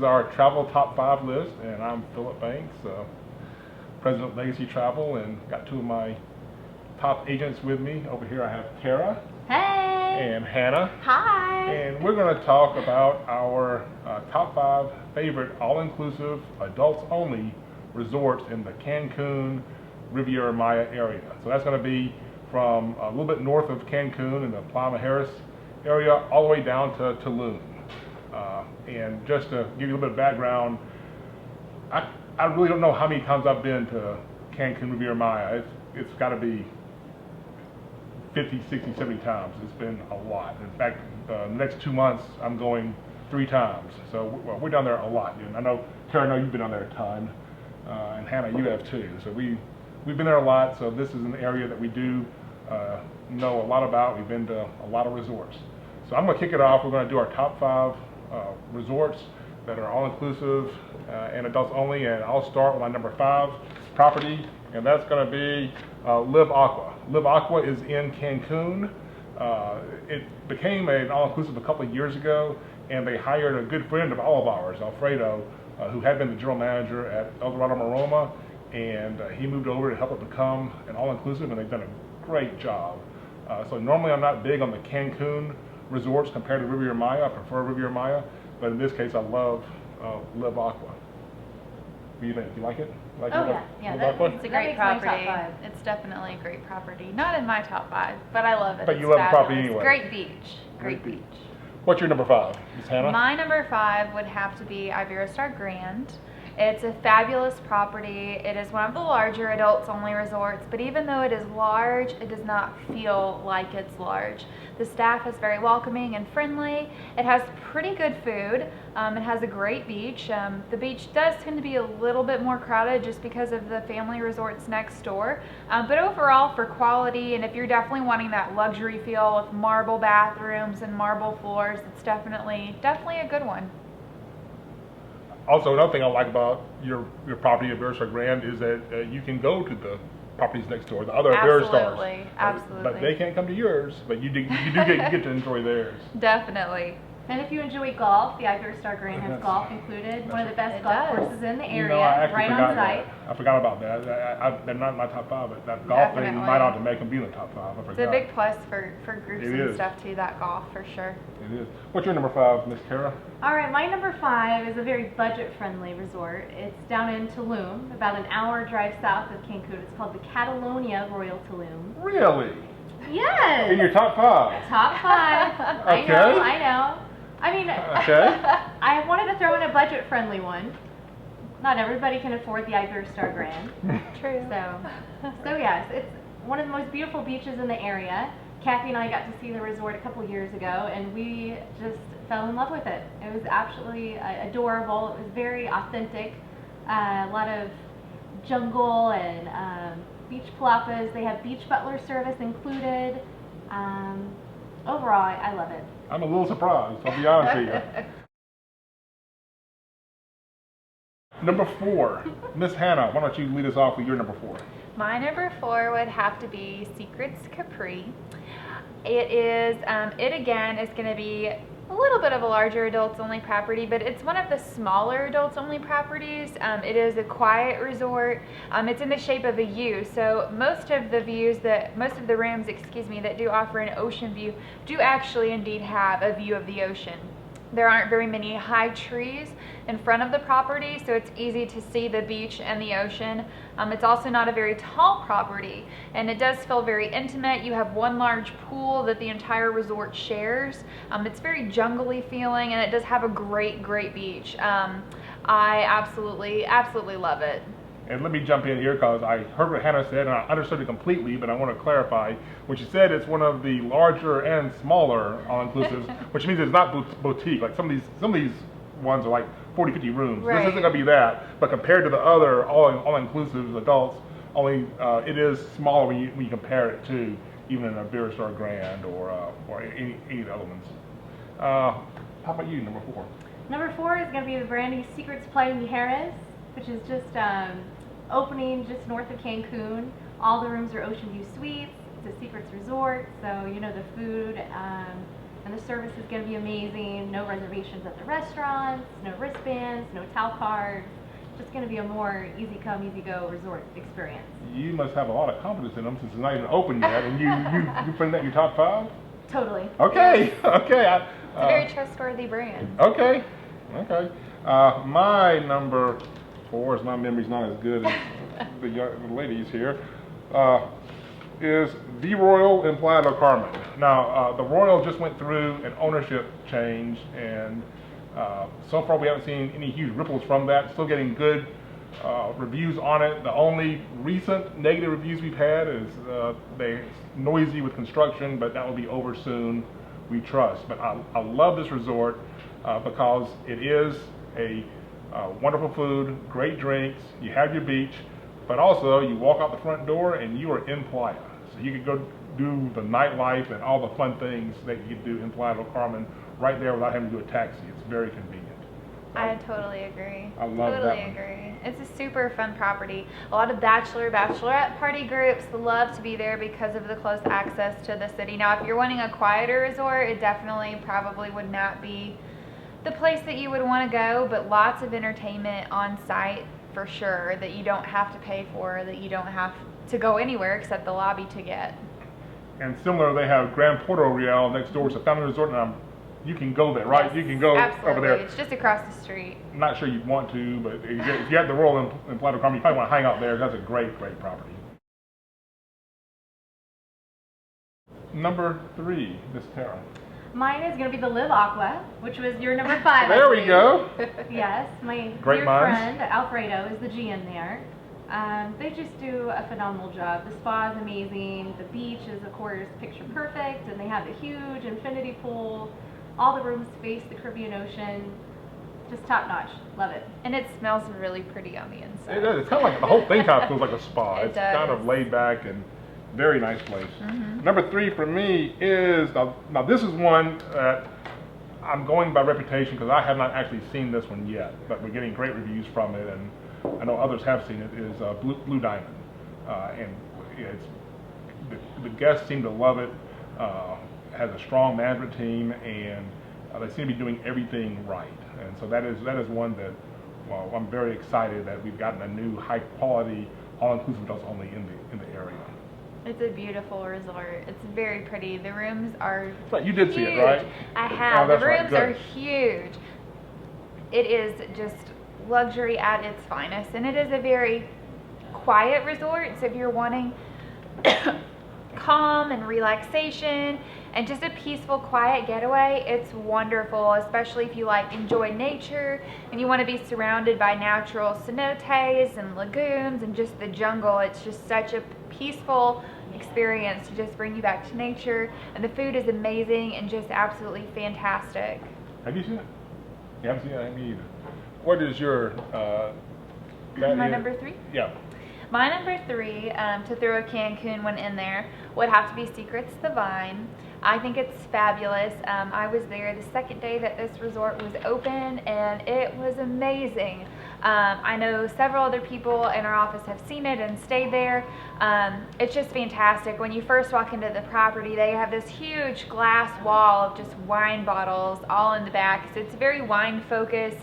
is our travel top 5 list, and I'm Philip Banks, President of Legacy Travel, and got 2 of my top agents with me. Over here I have Terrah. Hey! And Hannah. Hi! And we're going to talk about our top 5 favorite all-inclusive, adults-only resorts in the Cancun, Riviera Maya area. So that's going to be from a little bit north of Cancun in the Playa Mujeras area all the way down to Tulum. And just to give you a little bit of background, I really don't know how many times I've been to Cancun, Riviera Maya. It's got to be 50, 60, 70 times. It's been a lot. In fact, the next 2 months, I'm going 3 times. So we're down there a lot. And I know, Terrah, I know you've been down there a ton, and Hannah, you have too. So we've been there a lot. So this is an area that we do know a lot about. We've been to a lot of resorts. So I'm going to kick it off. We're going to do our top 5 resorts that are all-inclusive and adults only. And I'll start with my number 5 property, and that's going to be Live Aqua. Live Aqua is in Cancun. It became an all-inclusive a couple of years ago, and they hired a good friend of all of ours, Alfredo, who had been the general manager at Dorado Maroma, and he moved over to help it become an all-inclusive, and they've done a great job. So normally I'm not big on the Cancun resorts compared to Riviera Maya. I prefer Riviera Maya, but in this case I love Live Aqua. What do you think? Do you like it? Like oh, It's a great property. It's definitely a great property. Not in my top 5, but I love it. But you love the property anyway. Great beach. Great beach. What's your number 5, Ms. Hannah? My number 5 would have to be Iberostar Grand. It's a fabulous property. It is one of the larger adults-only resorts, but even though it is large, it does not feel like it's large. The staff is very welcoming and friendly. It has pretty good food. It has a great beach. The beach does tend to be a little bit more crowded just because of the family resorts next door. But overall, for quality, and if you're definitely wanting that luxury feel with marble bathrooms and marble floors, it's definitely a good one. Also, another thing I like about your property at Iberostar Grand is that you can go to the properties next door, the other Iberostars. Absolutely. But they can't come to yours, but you get to enjoy theirs. Definitely. And if you enjoy golf, the Iberostar Grand has golf included. One of the best golf courses in the area, right on site. I forgot about that. They're not in my top 5, but that golf thing might ought to make them be in the top 5. I forgot. It's a big plus for groups and stuff too, that golf, for sure. It is. What's your number 5, Miss Terrah? All right, my number 5 is a very budget-friendly resort. It's down in Tulum, about an hour drive south of Cancun. It's called the Catalonia Royal Tulum. Really? Yes! In your top 5? Top 5. Okay. I know. I mean, okay. I wanted to throw in a budget-friendly one. Not everybody can afford the Iberostar Grand. True. So yes, it's one of the most beautiful beaches in the area. Kathy and I got to see the resort a couple years ago, and we just fell in love with it. It was absolutely adorable. It was very authentic. A lot of jungle and beach palapas. They have beach butler service included. Overall, I love it. I'm a little surprised, I'll be honest with you. Number 4, Miss Hannah, why don't you lead us off with your number 4? My number 4 would have to be Secrets Capri. It is, it again is going to be a little bit of a larger adults-only property, but it's one of the smaller adults-only properties. It is a quiet resort. It's in the shape of a U, so most of the rooms, that do offer an ocean view do actually indeed have a view of the ocean. There aren't very many high trees in front of the property, so it's easy to see the beach and the ocean. It's also not a very tall property, and it does feel very intimate. You have one large pool that the entire resort shares. It's very jungly feeling, and it does have a great beach. I absolutely love it. And let me jump in here because I heard what Hannah said and I understood it completely, but I want to clarify. When she said it's one of the larger and smaller all-inclusives, which means it's not boutique. Like some of these ones are like 40, 50 rooms. Right. This isn't going to be that, but compared to the other all-inclusives, adults, only it is smaller when you compare it to even an Iberostar Grand or any of the other ones. How about you, number 4? Number 4 is going to be the brand new Secrets Playa Mujeras, which is just opening just north of Cancun. All the rooms are ocean view suites. It's a secrets resort, so you know the food And the service is going to be amazing. No reservations at the restaurants, no wristbands, no towel cards. Just going to be a more easy come, easy go resort experience. You must have a lot of confidence in them since it's not even open yet, and you putting that in your top 5? Totally. Okay, okay. It's a very trustworthy brand. Okay, okay. My number 4, as my memory's not as good as the ladies here, is the Royal in Playa del Carmen. Now, the Royal just went through an ownership change, and so far we haven't seen any huge ripples from that. Still getting good reviews on it. The only recent negative reviews we've had is they're noisy with construction, but that will be over soon, we trust. But I love this resort because it is a wonderful food, great drinks, you have your beach, but also you walk out the front door and you are in Playa. So you can go do the nightlife and all the fun things that you can do in Playa del Carmen right there without having to do a taxi. It's very convenient. I totally agree. I love totally that one. agree. It's a super fun property. A lot of bachelorette party groups love to be there because of the close access to the city. Now, if you're wanting a quieter resort, it definitely probably would not be the place that you would want to go, but lots of entertainment on site for sure that you don't have to pay for, that you don't have to go anywhere except the lobby to get. And similar, they have Grand Royale next door. It's a family resort, and you can go there, right? Yes, you can go absolutely. over there. It's just across the street. I'm not sure you'd want to, but if you have the Royal in Playa del Carmen, you probably want to hang out there. That's a great, great property. Number 3, Miss Terrah. Mine is going to be the Live Aqua, which was your number 5. There we go. Yes, my Great dear minds. friend Alfredo is the GM there. They just do a phenomenal job. The spa is amazing. The beach is, of course, picture perfect, and they have a huge infinity pool. All the rooms face the Caribbean Ocean. Just top notch. Love it. And it smells really pretty on the inside. It does. It's kind of like the whole thing kind of feels like a spa. It It's kind of does. laid back and very nice place. Number 3 for me is, now this is one that I'm going by reputation because I have not actually seen this one yet, but we're getting great reviews from it, and I know others have seen it, is Blue Diamond. And it's, the guests seem to love it. Has a strong management team, and they seem to be doing everything right. And so that is one that, well, I'm very excited that we've gotten a new high quality all-inclusive hotels only in the area. It's a beautiful resort. It's very pretty. The rooms are Right, you did see it, huge. right? I have. Oh, The that's right. rooms are Good. huge. It is just luxury at its finest, and it is a very quiet resort. So if you're wanting calm and relaxation and just a peaceful, quiet getaway, it's wonderful, especially if you enjoy nature and you want to be surrounded by natural cenotes and lagoons and just the jungle. It's just such a peaceful experience to just bring you back to nature, and the food is amazing and just absolutely fantastic. Have you seen it? You haven't seen it? Me either. What is your My number 3? Yeah. My number 3, to throw a Cancun one in there, would have to be Secrets the Vine. I think it's fabulous. I was there the second day that this resort was open, and it was amazing. I know several other people in our office have seen it and stayed there. It's just fantastic. When you first walk into the property, they have this huge glass wall of just wine bottles all in the back. So it's very wine focused.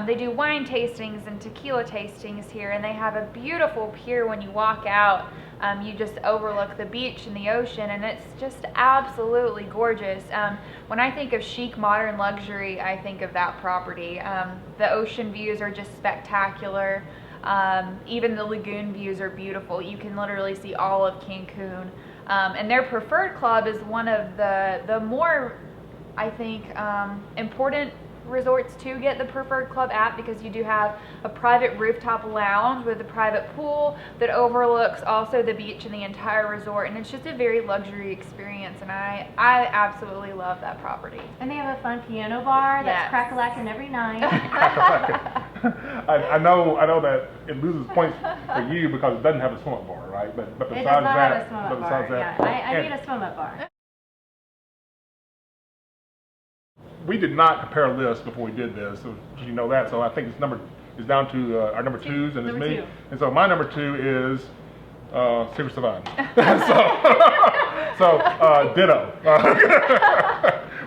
They do wine tastings and tequila tastings here, and they have a beautiful pier when you walk out. You just overlook the beach and the ocean, and it's just absolutely gorgeous. When I think of chic, modern luxury, I think of that property. The ocean views are just spectacular. Even the lagoon views are beautiful. You can literally see all of Cancun. And their preferred club is one of the more, I think, important resorts to get the preferred club at, because you do have a private rooftop lounge with a private pool that overlooks also the beach and the entire resort, and it's just a very luxury experience, and I absolutely love that property. And they have a fun piano bar that's Yes. crack-a-lacking every night. I know that it loses points for you because it doesn't have a swim-up bar, right? But It besides does not that, have a swim-up bar. besides that, Yeah, I and need a swim-up bar. we did not compare a list before we did this, so you know that. So I think it's down to our number 2s, and it's Number me. 2. And so my number 2 is Secret Savannah. so ditto.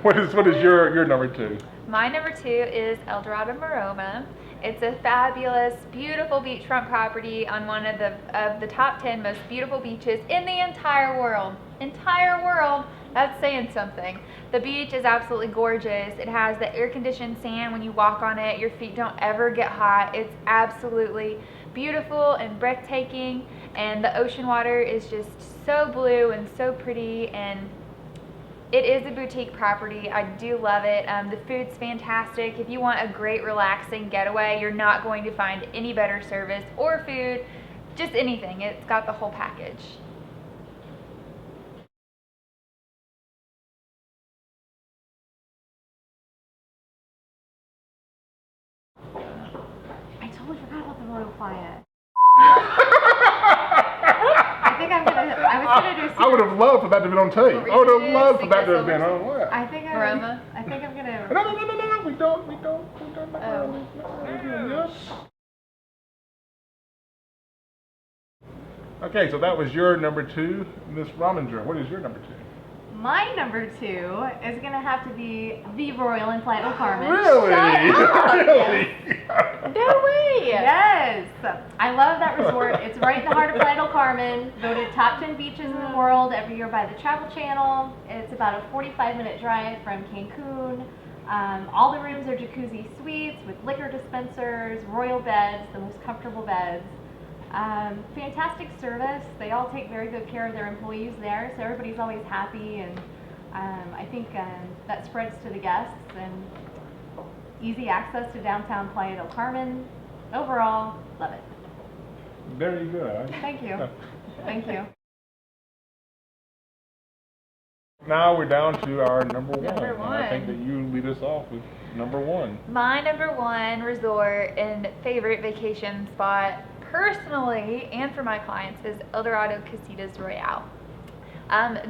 What is your number 2? My number 2 is Dorado Maroma. It's a fabulous, beautiful beachfront property on one of the top 10 most beautiful beaches in the entire world. Entire world. That's saying something. The beach is absolutely gorgeous. It has the air-conditioned sand when you walk on it. Your feet don't ever get hot. It's absolutely beautiful and breathtaking, and the ocean water is just so blue and so pretty, and it is a boutique property. I do love it. The food's fantastic. If you want a great relaxing getaway, you're not going to find any better service or food, just anything. It's got the whole package. I totally forgot about the Royal Playa. I would have loved for that to be on tape. I would have loved for that to have been on what? I think I'm gonna. No, we don't. Okay, so that was your number 2, Miss Rominger. What is your number 2? My number 2 is gonna have to be the Royal in Playa del Carmen. Really? Really? No way! Yes! I love that resort. It's right in the heart of Playa del Carmen, voted top 10 beaches in the world every year by the Travel Channel. It's about a 45-minute drive from Cancun. All the rooms are jacuzzi suites with liquor dispensers, royal beds, the most comfortable beds. Fantastic service. They all take very good care of their employees there, so everybody's always happy, and I think that spreads to the guests, and easy access to downtown Playa del Carmen. Overall, love it. Very good. Thank you. Thank you. Now we're down to our number 1. Number And I think that 1. you lead us off with number 1. My number 1 resort and favorite vacation spot, personally and for my clients, is Dorado Casitas Royale.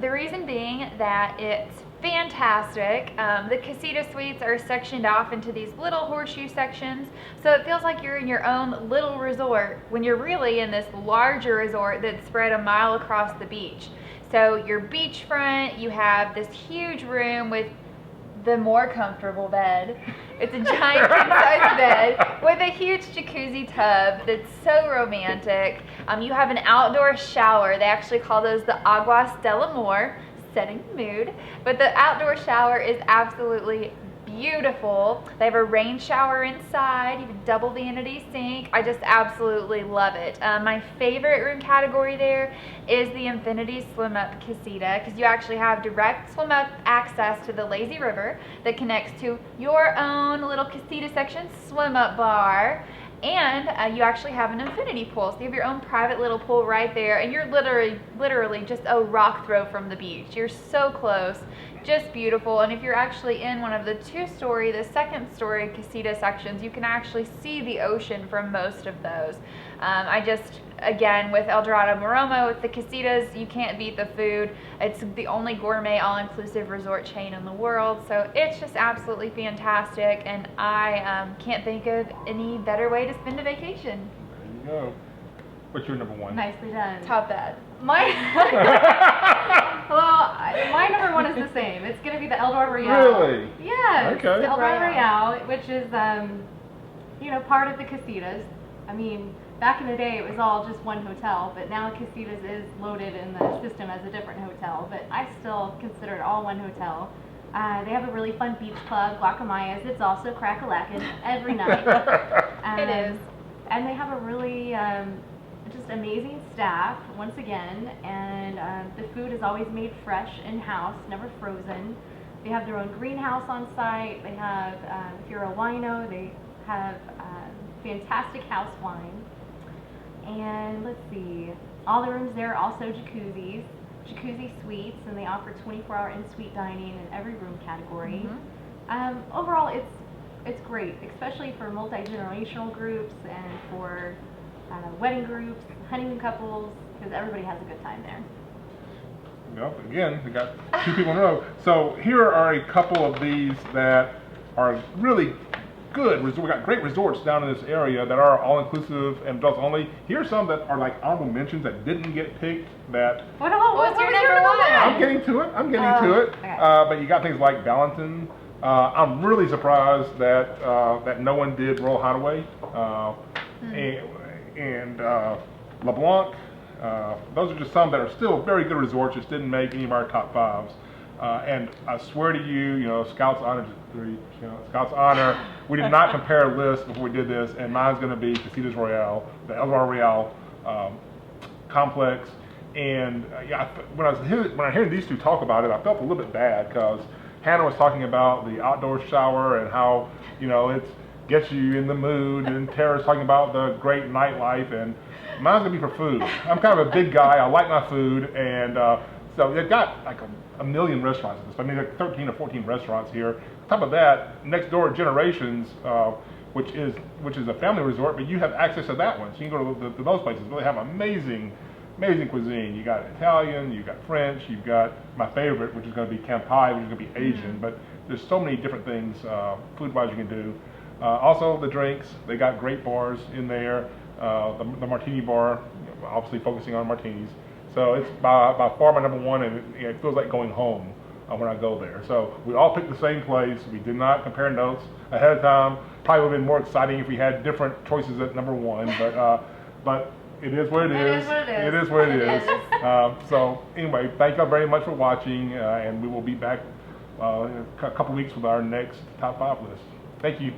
The reason being that it's fantastic. The casita suites are sectioned off into these little horseshoe sections, so it feels like you're in your own little resort when you're really in this larger resort that's spread a mile across the beach. So you're beachfront, you have this huge room with the more comfortable bed. It's a giant king-size bed with a huge jacuzzi tub that's so romantic. You have an outdoor shower. They actually call those the Agua del Amor, setting the mood. But the outdoor shower is absolutely beautiful. They have a rain shower inside. You have a double vanity sink. I just absolutely love it. My favorite room category there is the Infinity Swim Up Casita, because you actually have direct swim up access to the lazy river that connects to your own little casita section swim up bar. And you actually have an infinity pool, so you have your own private little pool right there, and you're literally just a rock throw from the beach. You're so close, just beautiful. And if you're actually in one of the the second story casita sections, you can actually see the ocean from most of those. Again, with Dorado Maroma, with the casitas, you can't beat the food. It's the only gourmet all-inclusive resort chain in the world, so it's just absolutely fantastic, and I can't think of any better way to spend a vacation. There you go. What's your number 1? Nicely done. Top that. My my number 1 is the same. It's going to be the Dorado Royale. Really? Yeah. Okay. The Dorado Royale, which is part of the casitas. I mean, back in the day, it was all just one hotel, but now Casitas is loaded in the system as a different hotel, but I still consider it all one hotel. They have a really fun beach club, Guacamayas. It's also crack-a-lackin' every night. It is. And they have a really just amazing staff, once again, and the food is always made fresh in-house, never frozen. They have their own greenhouse on site. They have, if you're a wino, they have fantastic house wine. And let's see, all the rooms there are also jacuzzi suites, and they offer 24-hour in-suite dining in every room category. Mm-hmm. Overall, it's great, especially for multi-generational groups and for wedding groups, honeymoon couples, because everybody has a good time there. Well, again, we got 2 people in a row. So here are a couple of these that are really good resort. We got great resorts down in this area that are all inclusive and adults only. Here's some that are like honorable mentions that didn't get picked. That What was your number one? I'm getting to it. Okay. But you got things like Valentin. I'm really surprised that that no one did Royal Hideaway and LeBlanc. Those are just some that are still very good resorts. Just didn't make any of our top fives. And I swear to you, Scouts Honor, Scouts Honor. We did not compare lists before we did this, and mine's going to be Casitas Royale, the El Royale complex. And when I heard these two talk about it, I felt a little bit bad because Hannah was talking about the outdoor shower and how it gets you in the mood, and Terrah's talking about the great nightlife, and mine's gonna be for food. I'm kind of a big guy. I like my food, and so they've got like a million restaurants. I mean, like 13 or 14 restaurants here. On top of that, next door Generations, which is a family resort, but you have access to that one, so you can go to those places. They have amazing cuisine. You got Italian, you got French, you've got my favorite, which is going to be Campai, which is going to be Asian. But there's so many different things food-wise you can do. Also the drinks, they got great bars in there. The martini bar, obviously focusing on martinis. So it's by far my number one, and it feels like going home when I go there. So we all picked the same place. We did not compare notes ahead of time. Probably would have been more exciting if we had different choices at number one, but it is what it is. It is what it is. So anyway, thank you very much for watching, and we will be back in a couple weeks with our next top 5 list. Thank you.